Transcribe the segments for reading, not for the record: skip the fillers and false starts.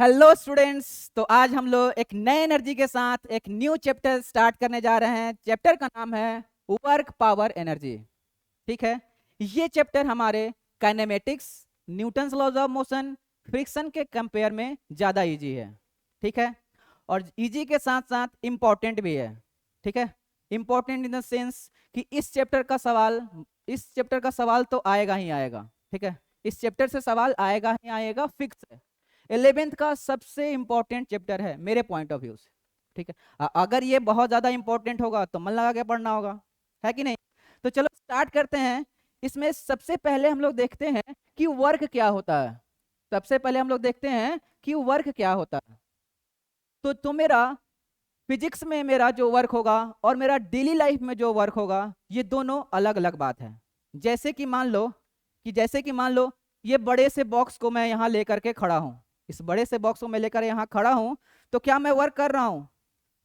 Hello students. तो आज हम लोग एक नए एनर्जी के साथ एक न्यू चैप्टर स्टार्ट करने जा रहे हैं। चैप्टर का नाम है वर्क पावर एनर्जी। ठीक है, ये चैप्टर हमारे kinematics, Newton's laws of motion, friction के कंपेयर में ज़्यादा इजी है। ठीक है, और इजी के साथ साथ इम्पॉर्टेंट भी है। ठीक है, इम्पॉर्टेंट इन द सेंस कि इस चैप्टर का सवाल तो आएगा ही आएगा। ठीक है, इस चैप्टर से सवाल आएगा ही आएगा, फिक्स है। 11th का सबसे इंपॉर्टेंट चैप्टर है मेरे पॉइंट ऑफ व्यू से। ठीक है, अगर ये बहुत ज्यादा इंपॉर्टेंट होगा तो मन लगा के पढ़ना होगा, है कि नहीं। तो चलो स्टार्ट करते हैं। इसमें सबसे पहले हम लोग देखते हैं कि वर्क क्या होता है। सबसे पहले हम लोग देखते हैं कि वर्क क्या होता है। तो मेरा फिजिक्स में मेरा जो वर्क होगा और मेरा डेली लाइफ में जो वर्क होगा, ये दोनों अलग अलग बात है। जैसे कि मान लो ये बड़े से बॉक्स को मैं यहाँ लेकर के खड़ा हूँ। इस बड़े से बॉक्स को मैं लेकर यहाँ खड़ा हूँ, तो क्या मैं वर्क कर रहा हूँ?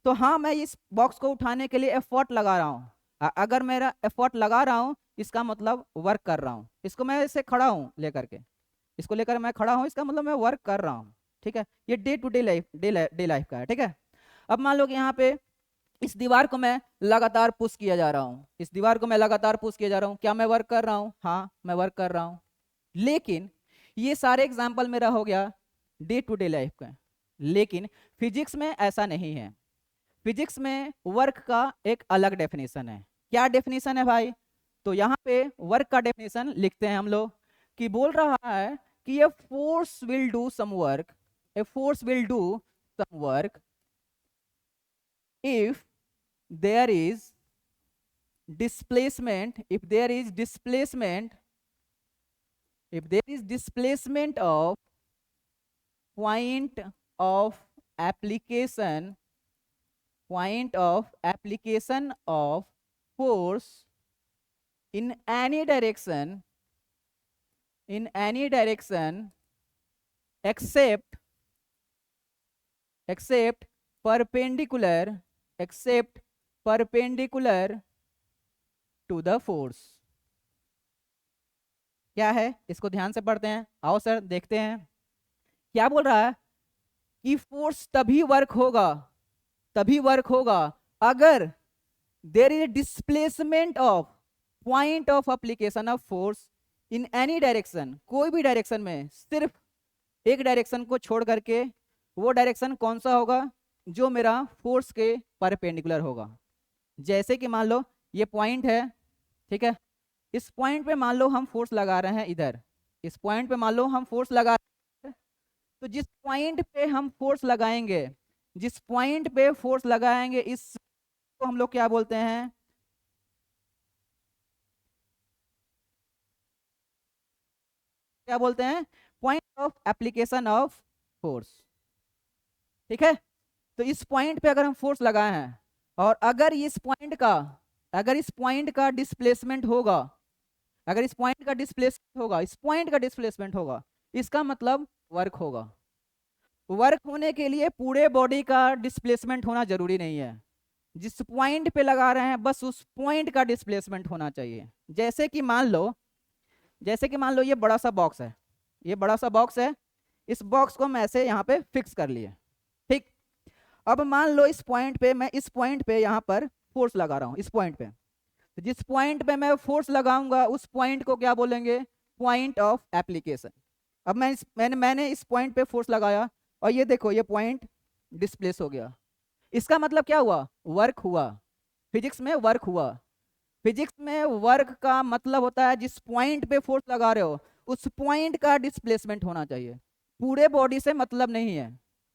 तो हाँ, मैं इस बॉक्स को उठाने के लिए एफर्ट लगा रहा हूँ। अगर मेरा एफर्ट लगा रहा हूँ, इसका मतलब वर्क कर रहा हूँ। इसको मैं ऐसे खड़ा हूँ लेकर के, इसको लेकर मैं खड़ा हूँ, इसका मतलब मैं वर्क कर रहा हूँ। ठीक है, ये डे टू डे लाइफ का है। ठीक है, अब मान लो कि यहाँ पे इस दीवार को मैं लगातार पुश किया जा रहा हूँ। इस दीवार को मैं लगातार पुश किया जा रहा हूँ, क्या मैं वर्क कर रहा हूँ? हाँ, मैं वर्क कर रहा हूँ। लेकिन ये सारे एग्जाम्पल मेरा हो गया डे टू डे लाइफ का। लेकिन फिजिक्स में ऐसा नहीं है। फिजिक्स में वर्क का एक अलग डेफिनेशन है। क्या डेफिनेशन है भाई? तो यहाँ पे वर्क का डेफिनेशन लिखते हैं हम लोग कि बोल रहा है कि a force will do some work, a force will do some work if there is displacement of point of application of force in any direction except except perpendicular except perpendicular to the force। क्या है, इसको ध्यान से पढ़ते हैं। आओ sir देखते हैं क्या बोल रहा है। कि फोर्स तभी वर्क होगा अगर there is displacement of point of application of force in any direction, कोई भी डायरेक्शन में, सिर्फ एक डायरेक्शन को छोड़ करके। वो डायरेक्शन कौन सा होगा? जो मेरा फोर्स के परपेंडिकुलर होगा। जैसे कि मान लो ये पॉइंट है। ठीक है, इस पॉइंट पे मान लो हम फोर्स लगा रहे हैं इधर, इस पॉइंट पे मान लो हम फोर्स लगा रहे हैं। तो जिस पॉइंट पे फोर्स लगाएंगे इस को हम लोग क्या बोलते हैं? क्या बोलते हैं? Point of application of force. ठीक है, तो इस पॉइंट पे अगर हम फोर्स लगाए हैं और अगर इस पॉइंट का डिस्प्लेसमेंट होगा, इस पॉइंट का डिस्प्लेसमेंट होगा, इसका मतलब वर्क होगा। वर्क होने के लिए पूरे बॉडी का डिस्प्लेसमेंट होना जरूरी नहीं है। जिस पॉइंट पे लगा रहे हैं बस उस पॉइंट का डिस्प्लेसमेंट होना चाहिए। जैसे कि मान लो ये बड़ा सा बॉक्स है, इस बॉक्स को हम ऐसे यहाँ पे फिक्स कर लिए। ठीक, अब मान लो मैं इस पॉइंट पे यहाँ पर फोर्स लगा रहा हूँ, इस पॉइंट पे। तो जिस पॉइंट पे मैं फोर्स लगाऊंगा उस पॉइंट को क्या बोलेंगे? Point of application. अब मैंने इस पॉइंट पे फोर्स लगाया और ये देखो ये पॉइंट डिस्प्लेस हो गया। इसका मतलब क्या हुआ? वर्क हुआ। फिजिक्स में वर्क हुआ। फिजिक्स में वर्क का मतलब होता है जिस पॉइंट पे फोर्स लगा रहे हो उस पॉइंट का डिस्प्लेसमेंट होना चाहिए। पूरे बॉडी से मतलब नहीं है,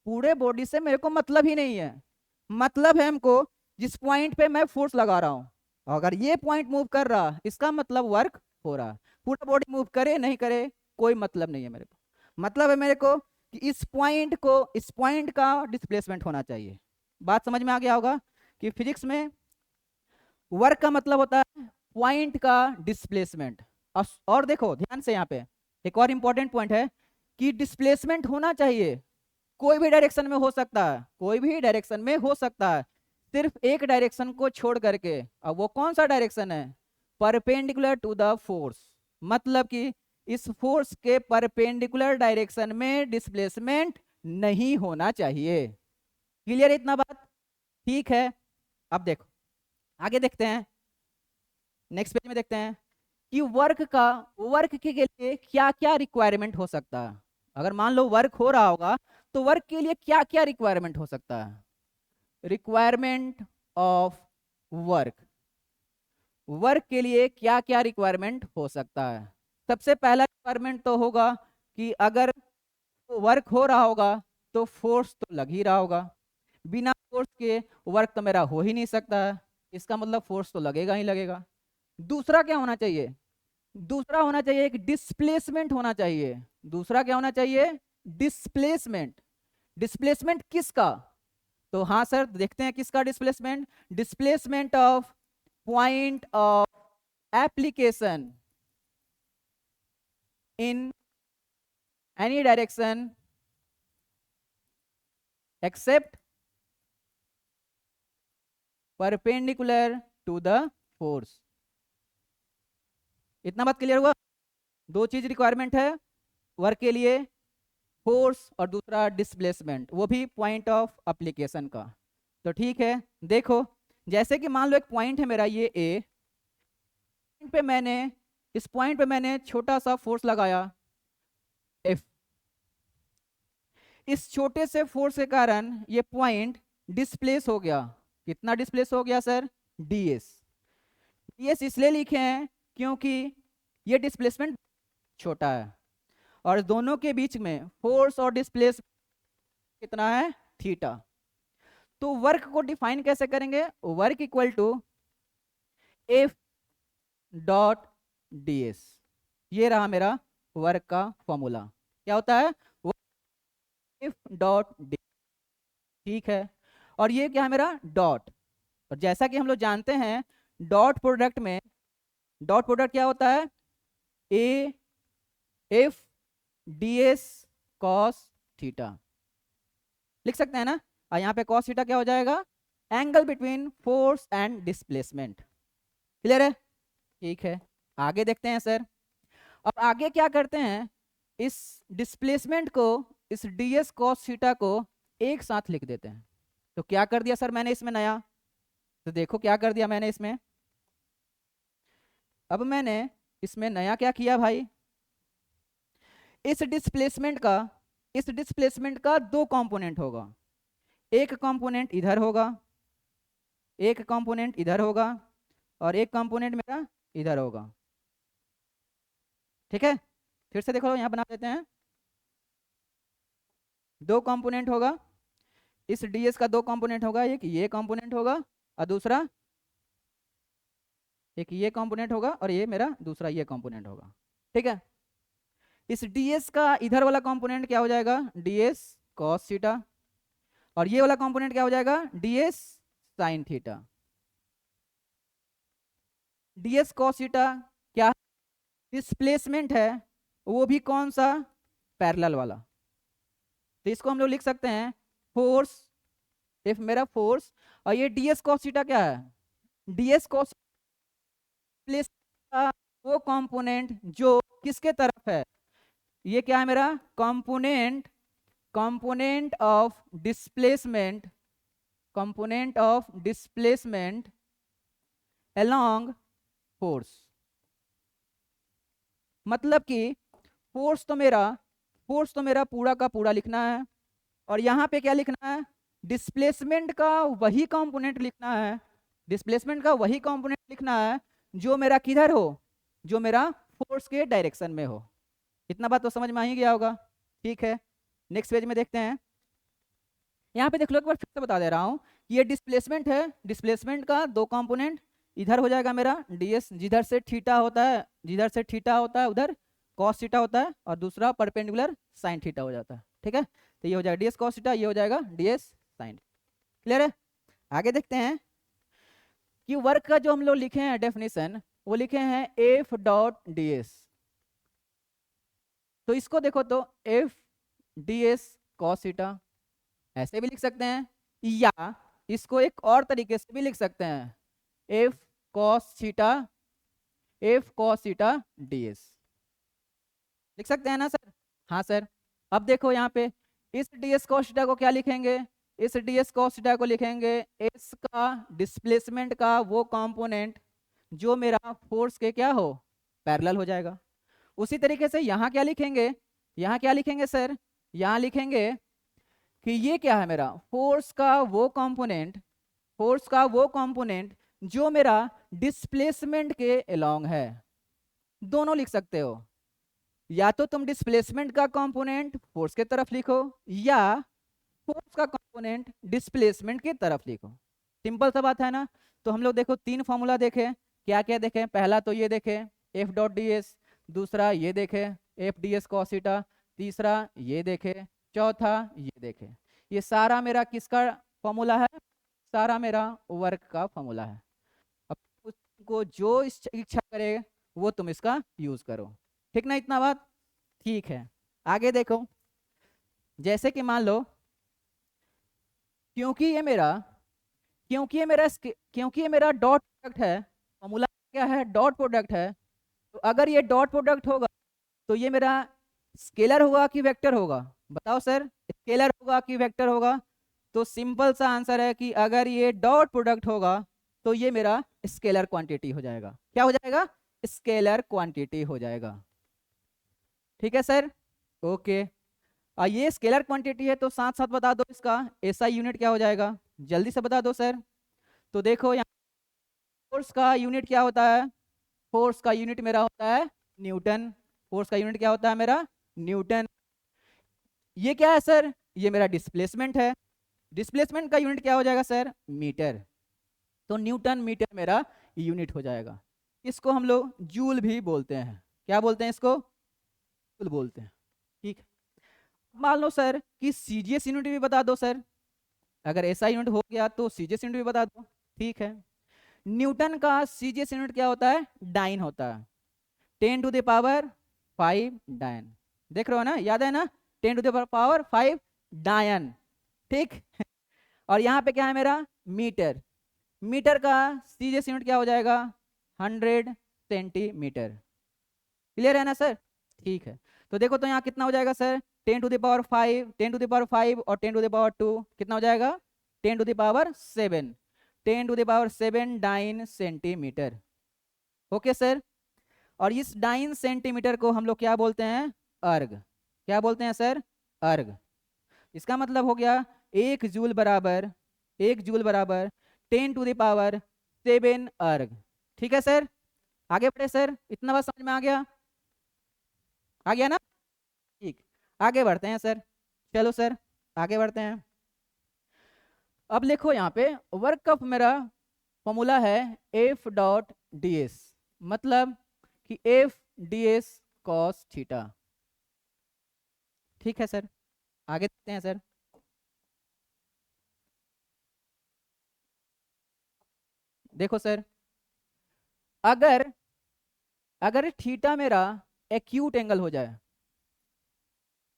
पूरे बॉडी से मेरे को मतलब ही नहीं है। मतलब है हमको जिस पॉइंट पे मैं फोर्स लगा रहा हूं, अगर ये पॉइंट मूव कर रहा इसका मतलब वर्क हो रहा। पूरा बॉडी मूव करे नहीं करे कोई मतलब नहीं है मेरे को। मतलब है मेरे को कि इस पॉइंट का डिस्प्लेसमेंट होना चाहिए। बात समझ में आ गया होगा कि फिजिक्स में वर्क का मतलब होता है पॉइंट का डिस्प्लेसमेंट। और देखो ध्यान से, यहाँ पे एक और इंपॉर्टेंट पॉइंट है कि डिस्प्लेसमेंट होना चाहिए। कोई भी डायरेक्शन में हो सकता है, सिर्फ एक डायरेक्शन को छोड़ करके। अब वो कौन सा डायरेक्शन है? Perpendicular to the force. मतलब कि इस फोर्स के परपेंडिकुलर डायरेक्शन में डिस्प्लेसमेंट नहीं होना चाहिए। क्लियर है इतना बात? ठीक है। अब देखो आगे देखते हैं, नेक्स्ट पेज में देखते हैं कि वर्क के लिए क्या क्या रिक्वायरमेंट हो सकता है। अगर मान लो वर्क हो रहा होगा तो वर्क के लिए क्या क्या रिक्वायरमेंट हो सकता है। रिक्वायरमेंट ऑफ वर्क, वर्क के लिए क्या क्या रिक्वायरमेंट हो सकता है। सबसे पहला रिक्वायरमेंट तो होगा कि अगर वर्क हो रहा होगा तो फोर्स तो लग ही रहा होगा, बिना फोर्स के वर्क तो मेरा हो ही नहीं सकता है, इसका मतलब फोर्स तो लगेगा ही लगेगा। दूसरा क्या होना चाहिए? दूसरा होना चाहिए एक डिस्प्लेसमेंट होना चाहिए। दूसरा क्या होना चाहिए? डिस्प्लेसमेंट। डिस्प्लेसमेंट किसका? तो हाँ सर देखते हैं किसका displacement. Displacement of point of application in any direction except perpendicular to the force. इतना बात क्लियर हुआ? दो चीज रिक्वायरमेंट है वर्क के लिए, फोर्स और दूसरा डिस्प्लेसमेंट, वो भी पॉइंट ऑफ एप्लीकेशन का। तो ठीक है, देखो जैसे कि मान लो एक पॉइंट है मेरा ये ए, पे मैंने इस पॉइंट पे मैंने छोटा सा फोर्स लगाया एफ। इस छोटे से फोर्स के कारण ये पॉइंट डिस्प्लेस हो गया। कितना डिस्प्लेस हो गया सर? डीएस। डीएस इसलिए लिखे हैं क्योंकि ये डिस्प्लेसमेंट छोटा है और दोनों के बीच में फोर्स और डिस्प्लेस कितना है? थीटा। तो वर्क को डिफाइन कैसे करेंगे? Work equal to F dot ds. ये रहा मेरा वर्क का फॉर्मूला। क्या होता है? F dot d. ठीक है, और ये क्या है मेरा? डॉट। और जैसा कि हम लोग जानते हैं डॉट प्रोडक्ट में, डॉट प्रोडक्ट क्या होता है? A F D S cos theta. लिख सकते हैं ना? और यहाँ पे कॉस थीटा क्या हो जाएगा? Angle between force and displacement. Clear है? ठीक है, आगे देखते हैं सर। अब आगे क्या करते हैं, इस डिस्प्लेसमेंट को, इस ds cos थीटा को एक साथ लिख देते हैं। तो क्या कर दिया सर मैंने इसमें नया? तो देखो क्या कर दिया मैंने इसमें। अब मैंने इसमें नया क्या किया भाई? इस डिस्प्लेसमेंट का दो कंपोनेंट होगा। एक कंपोनेंट इधर होगा, एक कंपोनेंट इधर होगा, और एक कंपोनेंट मेरा इधर होगा। ठीक है, फिर से देखो यहां बना देते हैं। दो कंपोनेंट होगा, इस ds का दो कंपोनेंट होगा, एक ये कंपोनेंट होगा और दूसरा एक ये कंपोनेंट होगा, और ये मेरा दूसरा ये कंपोनेंट होगा। ठीक है, इस ds का इधर वाला कंपोनेंट क्या हो जाएगा? ds cos थीटा, और ये वाला कंपोनेंट क्या हो जाएगा? ds sin theta. ds cos theta क्या? डिस्प्लेसमेंट है, वो भी कौन सा? पैरेलल वाला। तो इसको हम लोग लिख सकते हैं फोर्स, इफ मेरा फोर्स, और ये ds cos थीटा क्या है? ds cos प्लेस का वो कंपोनेंट जो किसके तरफ है? ये क्या है मेरा? Component, component of displacement, component of displacement along force. मतलब कि फोर्स तो मेरा पूरा का पूरा लिखना है, और यहाँ पे क्या लिखना है? डिस्प्लेसमेंट का वही कंपोनेंट लिखना है, डिस्प्लेसमेंट का वही कंपोनेंट लिखना है जो मेरा किधर हो? जो मेरा फोर्स के डायरेक्शन में हो। इतना बात तो समझ में आ ही गया होगा। ठीक है, नेक्स्ट पेज में देखते हैं। यहाँ पे देख लो, एक बार फिर से बता दे रहा हूँ, ये डिस्प्लेसमेंट है, डिस्प्लेसमेंट का दो कंपोनेंट, इधर हो जाएगा मेरा ds, जिधर से थीटा होता है, जिधर से थीटा होता है उधर cos थीटा होता है, और दूसरा परपेंडिकुलर sin थीटा हो जाता है। ठीक है, तो ये हो जाएगा ds cos थीटा, ये हो जाएगा ds sin। क्लियर है? आगे देखते हैं कि वर्क का जो हम लोग लिखे हैं डेफिनेशन, वो लिखे हैं एफ डॉट ds। तो इसको देखो तो एफ ds cos थीटा ऐसे भी लिख सकते हैं, या इसको एक और तरीके से भी लिख सकते हैं, F cos theta, F cos theta ds। लिख सकते हैं ना सर? हाँ सर। अब देखो यहाँ पे इस ds cos थीटा को क्या लिखेंगे, इस ds cos थीटा को लिखेंगे s का डिस्प्लेसमेंट का वो कंपोनेंट जो मेरा फोर्स के क्या हो, पैरेलल हो जाएगा। उसी तरीके से यहाँ क्या लिखेंगे, यहाँ क्या लिखेंगे सर, यहाँ लिखेंगे कि ये क्या है मेरा फोर्स का वो कंपोनेंट, फोर्स का वो कंपोनेंट जो मेरा डिस्प्लेसमेंट के अलोंग है। दोनों लिख सकते हो, या तो तुम डिस्प्लेसमेंट का कंपोनेंट फोर्स के तरफ लिखो या फोर्स का कंपोनेंट डिस्प्लेसमेंट की तरफ लिखो। सिंपल सा बात है ना। तो हम लोग देखो तीन फॉर्मूला देखे, क्या क्या देखे, पहला तो ये देखे एफ डॉट डी एस, दूसरा ये देखे एफ डी एस कॉसिटा, तीसरा ये देखे, चौथा ये देखे। ये सारा मेरा किसका फॉर्मूला है, सारा मेरा वर्क का फॉर्मूला है। अब उसको जो इच्छा करे वो तुम इसका यूज करो, ठीक ना, इतना बात ठीक है। आगे देखो, जैसे कि मान लो क्योंकि ये मेरा क्योंकि ये मेरा डॉट प्रोडक्ट है, फॉर्मूला क्या है, डॉट प्रोडक्ट है। तो अगर ये डॉट प्रोडक्ट होगा तो ये मेरा स्केलर होगा कि वेक्टर होगा, बताओ सर, स्केलर होगा कि वेक्टर होगा। तो सिंपल सा आंसर है कि अगर ये डॉट प्रोडक्ट होगा तो ये मेरा स्केलर क्वांटिटी हो जाएगा। क्या हो जाएगा, स्केलर क्वांटिटी हो जाएगा। ठीक है सर, ओके। ये स्केलर क्वांटिटी है तो साथ साथ बता दो इसका एसआई यूनिट क्या हो जाएगा, जल्दी से बता दो सर। तो देखो यहाँ फोर्स का यूनिट क्या होता है, फोर्स का यूनिट मेरा होता है न्यूटन, फोर्स का यूनिट क्या होता है मेरा, न्यूटन। ये क्या है सर, ये मेरा डिस्प्लेसमेंट है, डिस्प्लेसमेंट का यूनिट क्या हो जाएगा सर, मीटर। तो न्यूटन मीटर मेरा यूनिट हो जाएगा। इसको हम लोग जूल भी बोलते हैं, क्या बोलते हैं इसको, जूल बोलते हैं। ठीक है, मान लो सर कि सीजीएस यूनिट भी बता दो सर, अगर ऐसा यूनिट हो गया तो सीजीएस यूनिट भी बता दो। ठीक है, न्यूटन का सीजीएस यूनिट क्या होता है, डाइन होता है, 10⁵ डायन। देख रहे हो ना, याद है ना, 10⁵ डायन। ठीक और यहाँ पे क्या है मेरा मीटर, मीटर का सीजीएस यूनिट क्या हो जाएगा, 100 सेंटीमीटर। क्लियर है ना सर, ठीक है। तो देखो तो यहाँ कितना हो जाएगा सर, 10⁵, 10⁵ और 10⁻², कितना हो जाएगा, 10⁻7, 10⁻7 डाइन सेंटीमीटर। ओके सर, और इस डाइन सेंटीमीटर को हम लोग क्या बोलते हैं, अर्ग। क्या बोलते हैं सर, अर्ग। इसका मतलब हो गया 1 जूल बराबर 10⁻7 अर्ग। ठीक है सर, आगे बढ़े सर, इतना बात समझ में आ गया ना, ठीक। आगे बढ़ते हैं सर, चलो सर आगे बढ़ते हैं। अब देखो यहाँ पे वर्क का मेरा फॉर्मूला है एफ डॉट डी एस, मतलब कि F D S cos theta. ठीक है सर, आगे देखते हैं सर। देखो सर, अगर अगर थीटा मेरा एक्यूट एंगल हो जाए,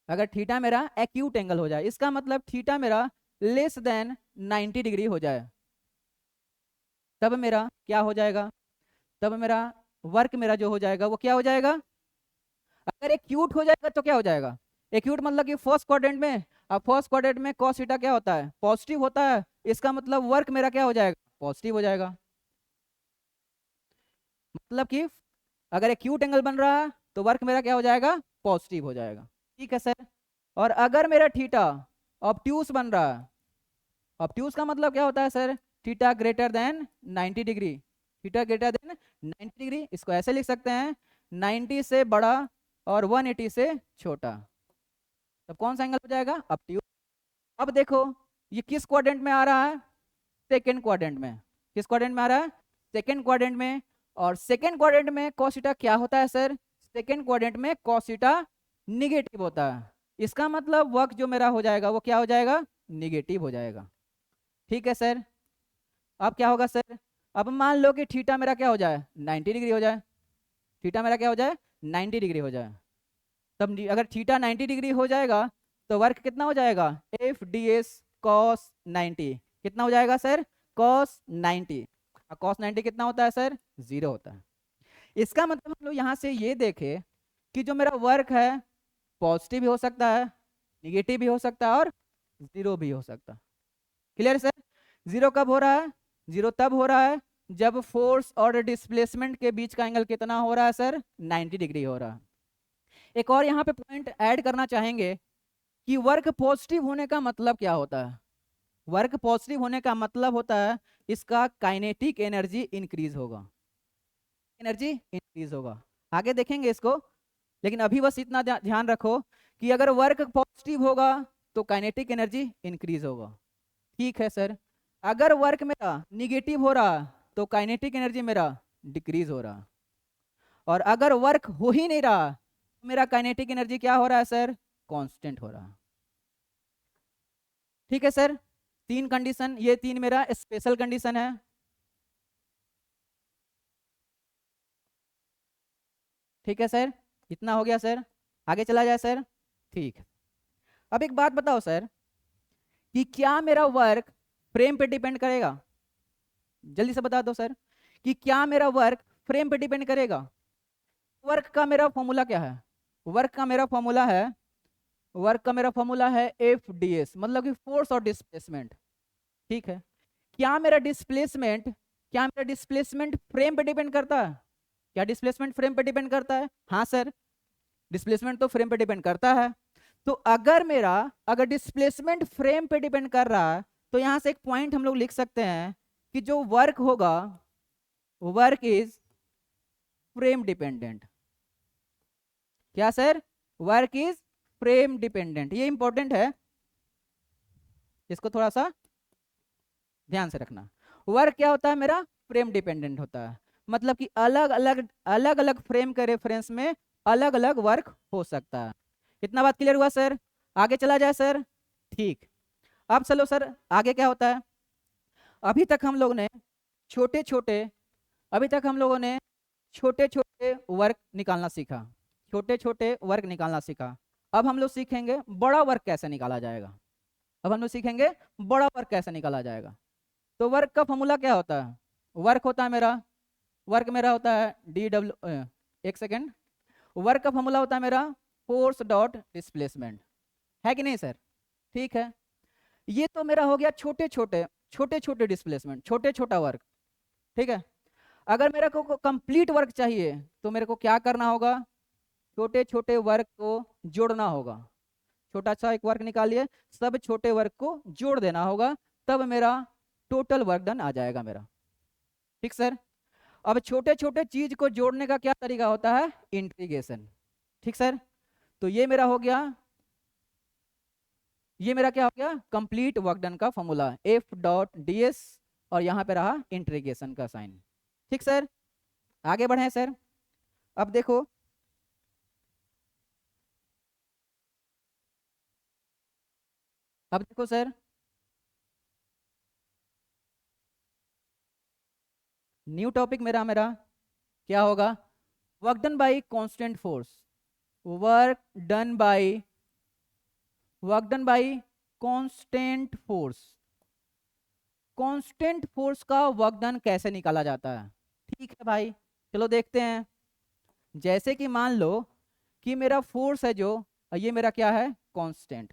अगर थीटा मेरा एक्यूट एंगल हो जाए, इसका मतलब थीटा मेरा लेस देन 90 डिग्री हो जाए, तब मेरा क्या हो जाएगा, तब मेरा वर्क मेरा जो हो जाएगा वो क्या हो जाएगा, अगर एक्यूट हो जाएगा तो क्या हो जाएगा, एक्यूट मतलब कि फर्स्ट क्वाड्रेंट में, अब फर्स्ट क्वाड्रेंट में cos थीटा क्या होता है, पॉजिटिव होता है, इसका मतलब वर्क मेरा क्या हो जाएगा, पॉजिटिव हो जाएगा। मतलब कि अगर एक्यूट एंगल बन रहा है तो वर्क मेरा क्या हो जाएगा, पॉजिटिव हो जाएगा। ठीक है सर, और अगर मेरा थीटा ऑब्ट्यूस बन रहा है, ऑब्ट्यूस का मतलब क्या होता है sir, theta greater than 90 degree, theta greater than 90 degree, इसको ऐसे लिख सकते हैं 90 से बड़ा और 180 से छोटा, तब कौन सा एंगल हो जाएगा, ऑब्ट्यूस। अब देखो ये किस क्वाड्रेंट में आ रहा है, सेकेंड क्वाड्रेंट में, किस क्वाड्रेंट में आ रहा है, सेकेंड क्वाड्रेंट में। और सेकेंड क्वाड्रेंट में cos थीटा क्या होता है सर, सेकेंड क्वाड्रेंट में cos थीटा निगेटिव होता है, इसका मतलब वर्क जो मेरा हो जाएगा वो क्या हो जाएगा, निगेटिव हो जाएगा। ठीक है सर, अब क्या होगा सर, अब मान लो कि थीटा मेरा क्या हो जाए, 90 डिग्री हो जाए, थीटा मेरा क्या हो जाए, 90 डिग्री हो जाए। तब अगर थीटा 90 डिग्री हो जाएगा तो वर्क कितना हो जाएगा, एफ डी एस कॉस 90, कितना हो जाएगा सर, cos 90। cos 90 कितना होता है सर, 0 होता है। इसका मतलब हम लोग यहाँ से ये देखे कि जो मेरा वर्क है पॉजिटिव भी हो सकता है निगेटिव भी हो सकता है और जीरो भी हो सकता है। Clear sir? जीरो कब हो रहा है? जीरो तब हो रहा है जब फोर्स और डिस्प्लेसमेंट के बीच का एंगल कितना हो रहा है सर? 90 डिग्री हो रहा है। एक और यहाँ पे पॉइंट ऐड करना चाहेंगे कि वर्क पॉजिटिव होने का मतलब क्या होता है? वर्क पॉजिटिव होने का मतलब होता है इसका काइनेटिक एनर्जी इंक्रीज होगा, एनर्जी इंक्रीज होगा। आगे देखेंगे इसको, लेकिन अभी बस इतना ध्यान रखो कि अगर वर्क पॉजिटिव होगा तो काइनेटिक एनर्जी इंक्रीज होगा। ठीक है सर। अगर वर्क मेरा निगेटिव हो रहा तो काइनेटिक एनर्जी मेरा डिक्रीज हो रहा, और अगर वर्क हो ही नहीं रहा तो मेरा काइनेटिक एनर्जी क्या हो रहा है सर? कांस्टेंट हो रहा। ठीक है सर। तीन कंडीशन, ये तीन मेरा स्पेशल कंडीशन है। ठीक है सर, इतना हो गया सर। आगे चला जाए सर। ठीक है। अब एक बात बताओ सर कि क्या मेरा वर्क फ्रेम पे डिपेंड करेगा? जल्दी से बता दो सर कि क्या मेरा वर्क फ्रेम पे डिपेंड करेगा? वर्क का मेरा फॉर्मूला क्या है? वर्क का मेरा फॉर्मूला है, वर्क का मेरा फॉर्मूला है एफ डी एस, मतलब कि फोर्स और डिस्प्लेसमेंट। ठीक है। क्या मेरा डिस्प्लेसमेंट फ्रेम पे डिपेंड करता है? क्या डिस्प्लेसमेंट फ्रेम पे डिपेंड करता है? हाँ सर, डिस्प्लेसमेंट तो फ्रेम पे डिपेंड करता है। तो अगर डिस्प्लेसमेंट फ्रेम पे डिपेंड कर रहा है तो यहां से एक पॉइंट हम लोग लिख सकते हैं कि जो वर्क होगा, वर्क इज फ्रेम डिपेंडेंट। क्या sir? Work is frame dependent. ये इंपॉर्टेंट है, इसको थोड़ा सा ध्यान से रखना। वर्क क्या होता है मेरा? फ्रेम डिपेंडेंट होता है, मतलब कि अलग अलग फ्रेम के रेफरेंस में अलग अलग वर्क हो सकता है। इतना बात क्लियर हुआ सर? आगे चला जाए सर। ठीक। अब चलो सर, आगे क्या होता है? अभी तक हम लोग ने छोटे छोटे अभी तक हम लोगों ने छोटे छोटे वर्क निकालना सीखा, छोटे छोटे वर्क निकालना सीखा। अब हम लोग सीखेंगे बड़ा वर्क कैसे निकाला जाएगा। अब हम लोग सीखेंगे बड़ा वर्क कैसे निकाला जाएगा। तो वर्क का फॉर्मूला क्या होता है? वर्क मेरा होता है डी डब्ल्यू, एक सेकेंड, वर्क का फॉर्मूला होता है मेरा फोर्स डॉट डिस्प्लेसमेंट, है कि नहीं सर? ठीक है। ये तो मेरा हो गया छोटे छोटे डिस्प्लेसमेंट, छोटे छोटा वर्क। ठीक है। अगर मेरे को कंप्लीट वर्क चाहिए तो मेरे को क्या करना होगा? छोटे छोटे वर्क को जोड़ना होगा। छोटा सा एक वर्क निकालिए, सब छोटे वर्क को जोड़ देना होगा, तब मेरा टोटल वर्क डन आ जाएगा मेरा। ठीक सर। अब छोटे छोटे चीज को जोड़ने का क्या तरीका होता है? इंटीग्रेशन। ठीक सर। तो ये मेरा क्या हो गया? कंप्लीट वर्क डन का formula F dot D S, और यहां पे रहा इंटीग्रेशन का साइन। ठीक सर। आगे बढ़े सर। अब देखो, सर, न्यू टॉपिक मेरा क्या होगा? Work done by constant force. Work done by work done by constant force. Constant force का वर्क डन कैसे निकाला जाता है? ठीक है भाई, चलो देखते हैं। जैसे कि मान लो कि मेरा फोर्स है जो, ये मेरा क्या है? Constant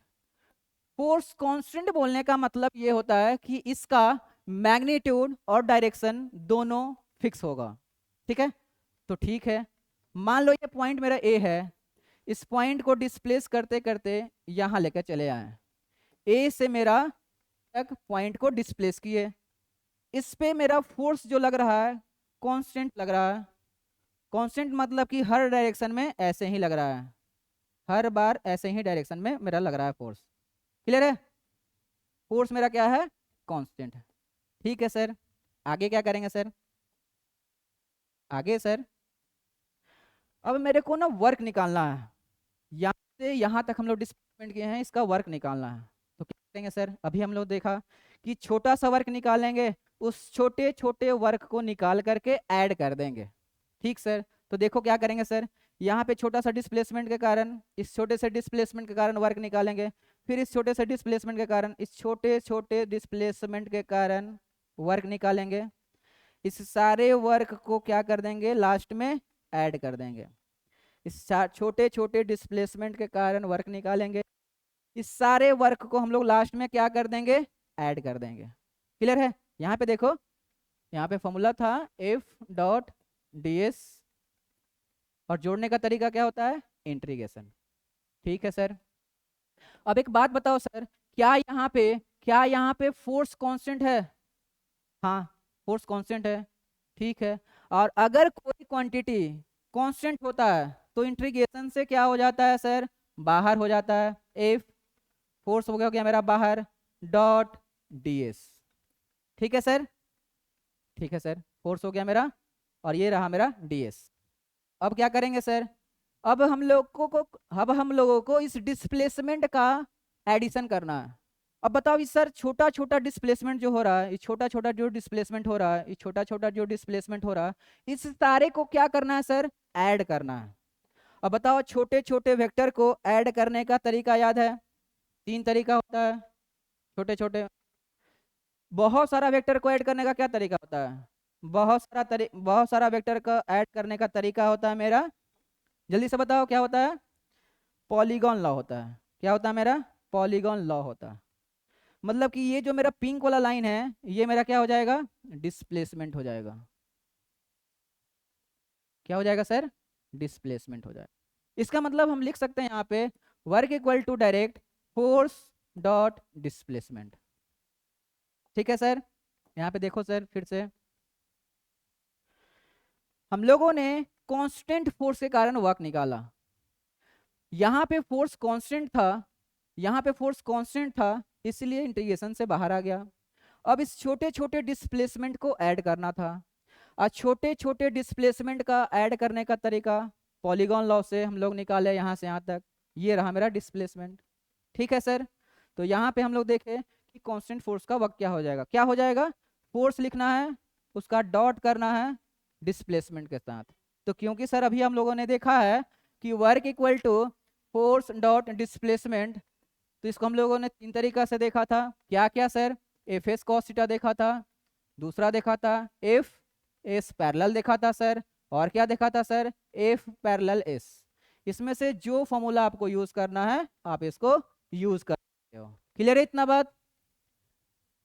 force. कांस्टेंट बोलने का मतलब ये होता है कि इसका मैग्नीट्यूड और डायरेक्शन दोनों फिक्स होगा। ठीक है। तो ठीक है, मान लो ये पॉइंट मेरा ए है, इस पॉइंट को डिस्प्लेस करते करते यहां लेकर चले आए, ए से मेरा तक पॉइंट को डिस्प्लेस किए। इस पे मेरा फोर्स जो लग रहा है कांस्टेंट लग रहा है। कांस्टेंट मतलब कि हर डायरेक्शन में ऐसे ही लग रहा है, हर बार ऐसे ही डायरेक्शन में मेरा लग रहा है फोर्स। क्लियर है? फोर्स मेरा क्या है? कांस्टेंट है। ठीक है सर। आगे क्या करेंगे सर? आगे सर, अब मेरे को ना वर्क निकालना है, यहाँ से यहाँ तक हम लोग डिस्प्लेसमेंट किए हैं, इसका वर्क निकालना है। तो क्या करेंगे सर? अभी हम लोग देखा कि छोटा सा वर्क निकालेंगे, उस छोटे छोटे वर्क को निकाल करके ऐड कर देंगे। ठीक सर। तो देखो क्या करेंगे सर, यहाँ पे छोटा सा डिस्प्लेसमेंट के कारण, इस छोटे से डिस्प्लेसमेंट के कारण वर्क निकालेंगे, फिर इस छोटे से डिस्प्लेसमेंट के कारण, इस छोटे छोटे डिस्प्लेसमेंट के कारण वर्क निकालेंगे। इस सारे वर्क को क्या कर देंगे? लास्ट में ऐड कर देंगे। इस छोटे छोटे डिस्प्लेसमेंट के कारण वर्क निकालेंगे, इस सारे वर्क को हम लोग लास्ट में क्या कर देंगे, ऐड कर देंगे। क्लियर है? यहाँ पे देखो, यहाँ पे फॉर्मूला था एफ डॉट डी एस, और जोड़ने का तरीका क्या होता है, इंटीग्रेशन। ठीक है सर। अब एक बात बताओ सर, क्या यहाँ पे फोर्स कांस्टेंट है? हाँ, फोर्स कांस्टेंट है। ठीक है। और अगर कोई क्वांटिटी कांस्टेंट होता है तो इंटीग्रेशन से क्या हो जाता है सर, बाहर हो जाता है। एफ फोर्स हो गया मेरा बाहर, डॉट डीएस। ठीक है सर, ठीक है सर, फोर्स हो गया मेरा, और ये रहा मेरा डीएस। अब क्या करेंगे सर, अब हम लोगों को इस डिस्प्लेसमेंट का एडिशन करना है। अब बताओ इस सर छोटा छोटा डिस्प्लेसमेंट जो हो रहा है, इस छोटा छोटा जो डिस्प्लेसमेंट हो रहा है, इस छोटा छोटा जो डिस्प्लेसमेंट हो रहा है, इस सारे को क्या करना है सर, ऐड करना है। अब बताओ छोटे छोटे वेक्टर को ऐड करने का तरीका याद है? 3 तरीका होता है छोटे छोटे। बहुत सारा वेक्टर को ऐड करने का क्या तरीका होता है? बहुत सारा वेक्टर का ऐड करने का तरीका होता है मेरा, जल्दी से बताओ क्या होता है, पॉलीगॉन लॉ होता है। क्या होता है मेरा, पॉलीगॉन लॉ होता है। मतलब कि ये जो मेरा पिंक वाला लाइन है, ये मेरा क्या हो जाएगा, डिस्प्लेसमेंट हो जाएगा। क्या हो जाएगा सर, डिस्प्लेसमेंट हो जाएगा। इसका मतलब हम लिख सकते हैं यहाँ पे work equal to direct force dot displacement. ठीक है सर। यहाँ पे देखो सर, फिर से हम लोगों ने कांस्टेंट फोर्स के कारण वर्क निकाला। यहाँ पे फोर्स कांस्टेंट था, यहाँ पे फोर्स कांस्टेंट था, इसलिए इंटीग्रेशन से बाहर आ गया। अब इस छोटे छोटे डिस्प्लेसमेंट को ऐड करना था, और छोटे छोटे डिस्प्लेसमेंट का ऐड करने का तरीका पॉलीगॉन लॉ से हम लोग निकाले यहाँ से यहाँ तक, ये रहा मेरा डिस्प्लेसमेंट। ठीक है सर। तो यहाँ पे हम लोग देखें कि कांस्टेंट फोर्स का वर्क क्या हो जाएगा, क्या हो जाएगा, फोर्स लिखना है, उसका डॉट करना है डिस्प्लेसमेंट के साथ। तो क्योंकि सर अभी हम लोगों ने देखा है कि work equal to force dot displacement, तो इसको हम लोगों ने 3 तरीका से देखा था। क्या क्या sir, F S cos theta देखा था, दूसरा देखा था एफ एस पैरेलल देखा था सर, और क्या देखा था सर, एफ पैरेलल एस। इसमें से जो फॉर्मूला आपको यूज करना है आप इसको यूज कर सकते हो। क्लियर है इतना बात?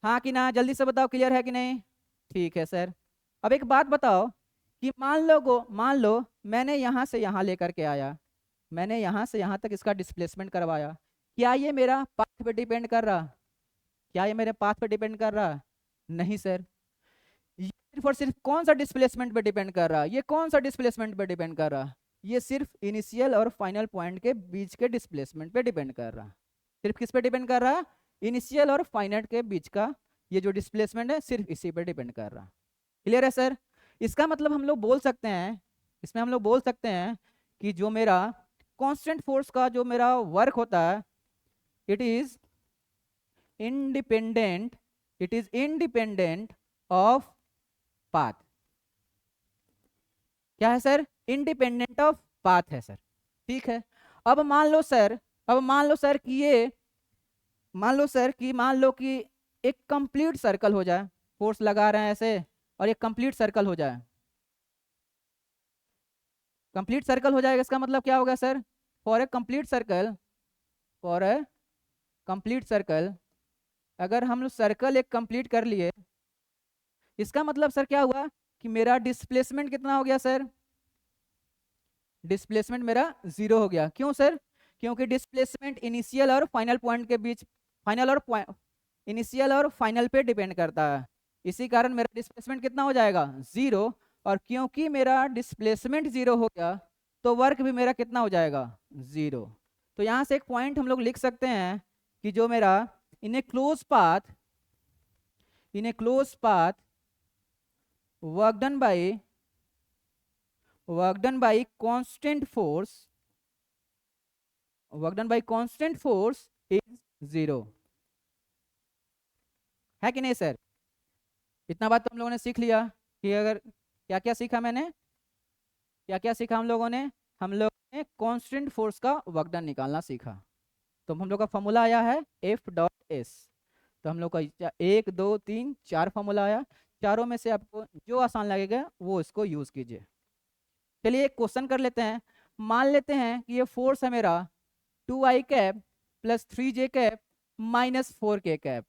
हाँ कि ना, जल्दी से बताओ क्लियर है कि नहीं? ठीक है सर। अब एक बात बताओ कि मान लो मैंने यहाँ से यहाँ लेकर के आया, मैंने यहाँ से यहाँ तक इसका डिस्प्लेसमेंट करवाया, क्या ये मेरा पाथ पे डिपेंड कर रहा, क्या ये मेरे पाथ पे डिपेंड कर रहा? नहीं सर। ये सिर्फ और सिर्फ कौन सा डिस्प्लेसमेंट पे डिपेंड कर रहा, ये कौन सा डिस्प्लेसमेंट पे डिपेंड कर रहा, ये सिर्फ इनिशियल और फाइनल पॉइंट के बीच के डिस्प्लेसमेंट पे डिपेंड कर रहा। सिर्फ किस पे डिपेंड कर रहा, इनिशियल और फाइनल के बीच का ये जो डिस्प्लेसमेंट है सिर्फ इसी पे डिपेंड कर रहा। क्लियर है सर? इसका मतलब हम लोग बोल सकते हैं, इसमें हम लोग बोल सकते हैं कि जो मेरा कांस्टेंट फोर्स का जो मेरा वर्क होता है, it is independent, it is independent of path. क्या है सर, इंडिपेंडेंट ऑफ पाथ है सर। ठीक है। अब मान लो सर, अब मान लो सर कि ये, मान लो कि एक कंप्लीट सर्कल हो जाए, फोर्स लगा रहे हैं ऐसे, और एक कंप्लीट सर्कल हो जाए, कंप्लीट सर्कल हो जाएगा। इसका मतलब क्या होगा sir, for a complete circle, for a complete circle, अगर हम लोग सर्कल एक कंप्लीट कर लिए, इसका मतलब सर क्या हुआ कि मेरा डिस्प्लेसमेंट कितना हो गया सर, डिस्प्लेसमेंट मेरा 0 हो गया। क्यों सर, क्योंकि डिस्प्लेसमेंट इनिशियल और फाइनल पॉइंट के बीच, इनिशियल और फाइनल पे डिपेंड करता है, इसी कारण मेरा डिस्प्लेसमेंट कितना हो जाएगा, 0। और क्योंकि मेरा डिस्प्लेसमेंट 0 हो गया तो वर्क भी मेरा कितना हो जाएगा, 0। तो यहाँ से एक पॉइंट हम लोग लिख सकते हैं कि जो मेरा in a close path, in a close path work done by constant force, work done by constant force is 0। है कि नहीं सर? इतना बात तो हम लोगों ने सीख लिया कि अगर, क्या क्या सीखा मैंने, क्या क्या सीखा हम लोग ने कांस्टेंट फोर्स का वर्क डन निकालना सीखा। तो हम लोग का फॉर्मूला आया है एफ डॉट एस। तो हम लोग का 1 2 3 4 फॉर्मूला आया, चारों में से आपको जो आसान लगेगा वो इसको यूज कीजिए। चलिए एक क्वेश्चन कर लेते हैं। मान लेते हैं कि ये फोर्स है मेरा 2i cap plus 3j cap minus 4k cap.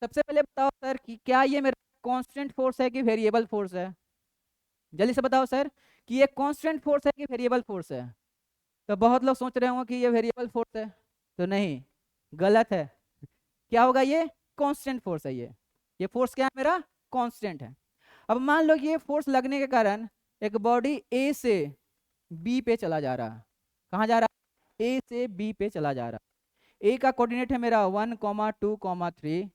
सबसे पहले बताओ सर कि क्या ये मेरा कांस्टेंट फोर्स है कि वेरिएबल फोर्स है? जल्दी से बताओ सर कि ये कांस्टेंट फोर्स है कि वेरिएबल फोर्स है। तो बहुत लोग सोच रहे होंगे कि ये वेरिएबल फोर्स है, तो नहीं, गलत है। क्या होगा? ये कांस्टेंट फोर्स है। ये फोर्स क्या है मेरा? कांस्टेंट है। अब मान लो ये फोर्स लगने के कारण एक बॉडी ए से बी पे चला जा रहा है। कहाँ जा रहा है? ए से बी पे चला जा रहा है। ए का कोऑर्डिनेट है मेरा 1,2,3,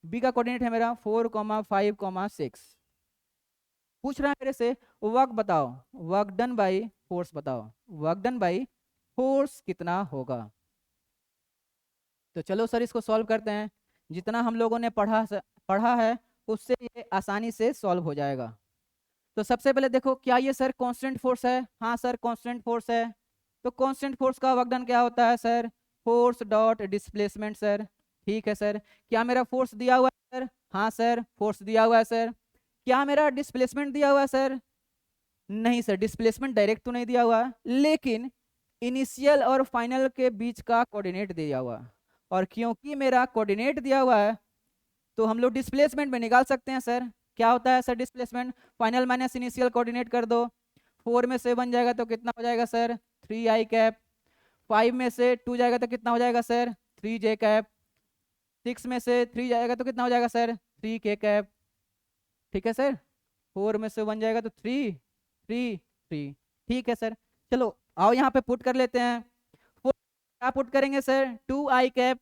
बी का कोऑर्डिनेट है मेरा 4,5,6। पूछ रहा है मेरे से वर्क बताओ, वर्क डन बाई फोर्स बताओ, वर्क डन बाई फोर्स कितना होगा? तो चलो सर इसको सॉल्व करते हैं। जितना हम लोगों ने पढ़ा है उससे ये आसानी से सॉल्व हो जाएगा। तो सबसे पहले देखो, क्या ये सर कांस्टेंट फोर्स है? हाँ सर कांस्टेंट फोर्स है। तो कांस्टेंट फोर्स का वर्क डन क्या होता है sir? Force dot displacement sir. ठीक है सर। क्या मेरा फोर्स दिया हुआ है सर? हाँ सर फोर्स दिया हुआ है सर। क्या मेरा डिस्प्लेसमेंट दिया हुआ है सर? नहीं सर, डिस्प्लेसमेंट डायरेक्ट तो नहीं दिया हुआ है, लेकिन इनिशियल और फाइनल के बीच का कोऑर्डिनेट दिया हुआ है। और क्योंकि मेरा कोऑर्डिनेट दिया हुआ है तो हम लोग डिस्प्लेसमेंट में निकाल सकते हैं सर। क्या होता है sir displacement? Final minus initial coordinate कर दो। 4 में से 1 जाएगा तो कितना हो जाएगा सर? 3i cap. 5 में से 2 जाएगा तो कितना हो जाएगा सर? 3j cap. 6 में से 3 जाएगा तो कितना हो जाएगा सर? 3k cap. ठीक है सर। 4 में से 1 जाएगा तो 3 3 3। ठीक है सर। चलो आओ यहाँ पे पुट कर लेते हैं। क्या पुट करेंगे sir? 2i cap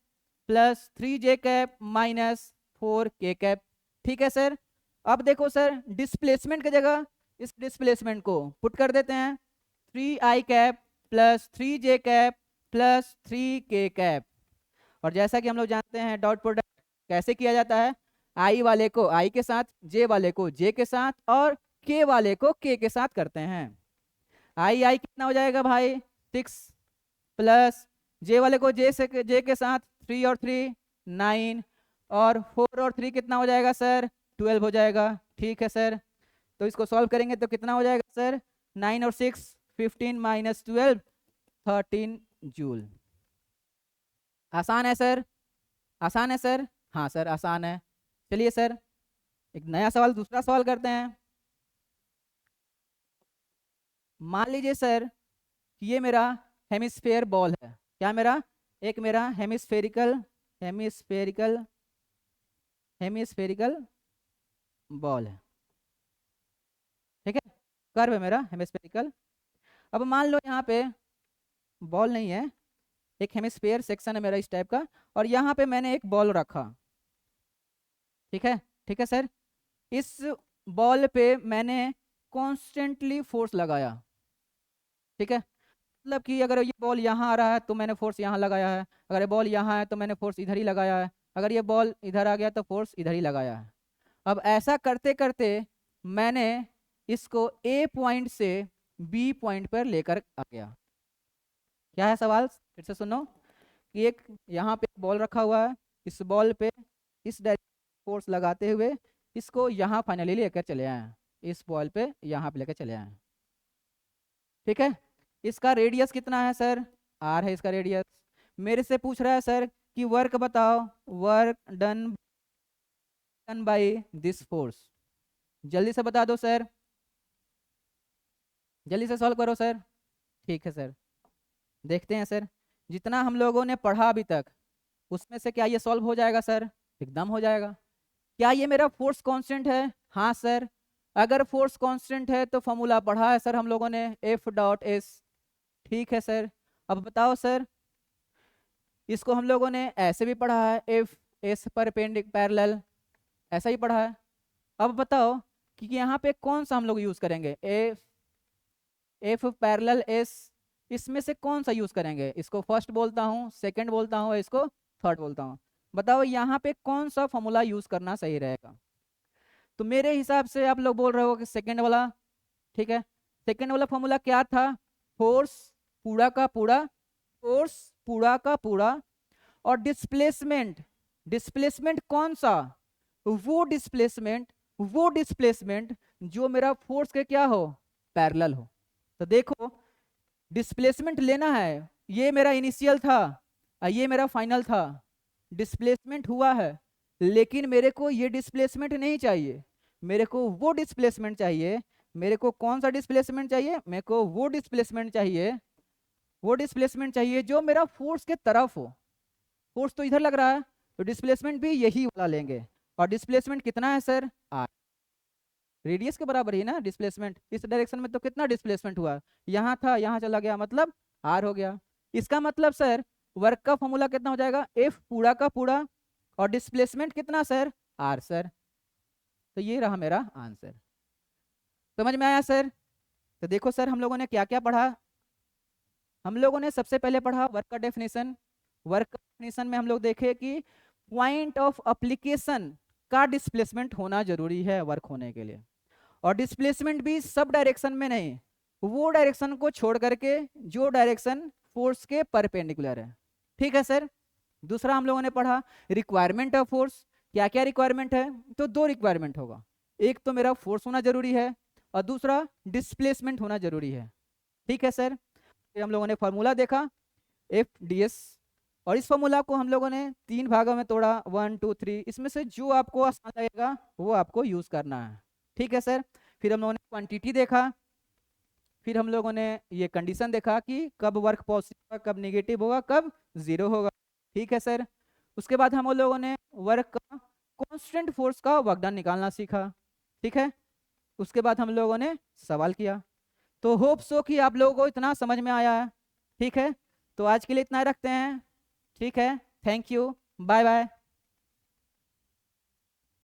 plus 3j cap minus 4k cap. ठीक है सर। अब देखो सर डिस्प्लेसमेंट की जगह इस डिस्प्लेसमेंट को पुट कर देते हैं। 3i cap plus 3j cap plus 3k cap. और जैसा कि हम लोग जानते हैं डॉट प्रोडक्ट कैसे किया जाता है, आई वाले को आई के साथ, जे वाले को जे के साथ और के वाले को के के साथ करते हैं। आई आई कितना हो जाएगा भाई? 6 प्लस जे वाले को जे के साथ 3 और 3 9 और 4 और 3 कितना हो जाएगा सर? 12 हो जाएगा। ठीक है सर। तो इसको सॉल्व करेंगे तो कितना हो जाएगा सर? 9 और 6 15 माइनस 12 13 जूल। आसान है सर? आसान है सर? हाँ सर आसान है। चलिए सर एक नया सवाल, दूसरा सवाल करते हैं। मान लीजिए सर कि ये मेरा हेमिस्फेयर बॉल है। क्या मेरा? एक मेरा हेमिस्फेरिकल हेमिस्फेरिकल हेमिस्फेरिकल बॉल है। ठीक है, कर्व है मेरा हेमिस्फेरिकल। अब मान लो यहाँ पे बॉल नहीं है, एक हेमिस्फेयर सेक्शन है मेरा इस टाइप का, और यहाँ पे मैंने एक बॉल रखा। ठीक है, ठीक है सर। इस बॉल पे मैंने कॉन्स्टेंटली फोर्स लगाया। ठीक है, मतलब कि अगर ये बॉल यहाँ आ रहा है तो मैंने फोर्स यहाँ लगाया है, अगर ये बॉल यहाँ है तो मैंने फोर्स इधर ही लगाया है, अगर ये बॉल इधर आ गया तो फोर्स इधर ही लगाया है। अब ऐसा करते करते मैंने इसको ए पॉइंट से बी पॉइंट पर लेकर आ गया। क्या है सवाल? फिर से सुनो कि एक यहाँ पे बॉल रखा हुआ है, इस बॉल पे इस डायरेक्शन फोर्स लगाते हुए इसको यहाँ फाइनली लेकर चले आए, इस बॉल पे यहाँ पे लेकर चले आए। ठीक है, इसका रेडियस कितना है सर? आर है इसका रेडियस। मेरे से पूछ रहा है सर कि वर्क बताओ, work done done by this force. जल्दी से बता दो सर, जल्दी से सॉल्व करो सर। ठीक है सर, देखते हैं सर जितना हम लोगों ने पढ़ा अभी तक उसमें से क्या ये सॉल्व हो जाएगा सर? एकदम हो जाएगा। क्या ये मेरा फोर्स कांस्टेंट है? हाँ सर। अगर फोर्स कांस्टेंट है तो फॉर्मूला पढ़ा है सर हम लोगों ने, एफ डॉट एस। ठीक है सर। अब बताओ सर, इसको हम लोगों ने ऐसे भी पढ़ा है, एफ एस परपेंडिक पैरेलल, ऐसा ही पढ़ा है। अब बताओ कि यहाँ पे कौन सा हम लोग यूज करेंगे? एफ एफ पैरेलल एस, इसमें से कौन सा यूज करेंगे? इसको फर्स्ट बोलता हूँ, सेकंड बोलता हूँ, इसको थर्ड बोलता हूँ। बताओ यहाँ पे कौन सा फॉर्मूला यूज करना सही रहेगा? तो मेरे हिसाब से आप लोग बोल रहे हो कि सेकंड वाला। ठीक है, सेकंड वाला फॉर्मूला क्या था? फोर्स पूरा का पूरा, फोर्स पूरा का पूरा और डिस्प्लेसमेंट, डिस्प्लेसमेंट कौन सा? वो डिस्प्लेसमेंट जो मेरा फोर्स के क्या हो? पैरेलल हो। तो देखो डिस्प्लेसमेंट लेना है, ये मेरा इनिशियल था, ये मेरा फाइनल था, डिस्प्लेसमेंट हुआ है, लेकिन मेरे को ये डिस्प्लेसमेंट नहीं चाहिए, मेरे को वो डिस्प्लेसमेंट चाहिए। मेरे को कौन सा डिस्प्लेसमेंट चाहिए? मेरे को वो डिस्प्लेसमेंट चाहिए, वो डिस्प्लेसमेंट चाहिए जो मेरा फोर्स के तरफ हो। फोर्स तो इधर लग रहा है, तो डिस्प्लेसमेंट भी यही वाला लेंगे। और डिस्प्लेसमेंट कितना है सर? आर। रेडियस के बराबर ही ना डिस्प्लेसमेंट। इस डायरेक्शन में तो कितना डिस्प्लेसमेंट हुआ? यहाँ था, यहाँ चला गया, मतलब आर हो गया। इसका मतलब सर वर्क का फॉर्मूला कितना हो जाएगा? एफ पूरा का पूरा, और डिस्प्लेसमेंट कितना सर? Are sir. तो ये रहा मेरा आंसर। समझ में आया सर? तो देखो सर हम लोगों ने क्या क्या पढ़ा। हम लोगों ने सबसे पहले पढ़ा वर्क का डेफिनेशन। वर्क का डेफिनेशन में हम लोग देखे कि पॉइंट ऑफ एप्लीकेशन का डिस्प्लेसमेंट होना जरूरी है वर्क होने के लिए। और डिस्प्लेसमेंट भी सब डायरेक्शन में नहीं, वो डायरेक्शन को छोड़ करके जो डायरेक्शन फोर्स के परपेंडिकुलर है। ठीक है सर। दूसरा हम लोगों ने पढ़ा रिक्वायरमेंट ऑफ फोर्स। क्या क्या रिक्वायरमेंट है? तो दो रिक्वायरमेंट होगा, एक तो मेरा फोर्स होना जरूरी है और दूसरा डिस्प्लेसमेंट होना जरूरी है। ठीक है सर। फिर हम लोगों ने फॉर्मूला देखा एफ डी एस, और इस फॉर्मूला को हम लोगों ने 3 भागों में तोड़ा, 1 2 3। इसमें से जो आपको आसान लगेगा वो आपको यूज करना है। ठीक है सर। फिर हम लोगों ने क्वांटिटी देखा, फिर हम लोगों ने ये कंडीशन देखा कि कब वर्क पॉजिटिव होगा, कब नेगेटिव होगा, कब जीरो होगा। ठीक है सर। उसके बाद हम लोगों ने वर्क का कांस्टेंट फोर्स का वर्कडन निकालना सीखा। ठीक है। उसके बाद हम लोगों ने सवाल किया। तो होप सो कि आप लोगों को इतना समझ में आया है। ठीक है। तो आज के लिए इतना ही रखते हैं। ठीक है। Thank you. Bye bye.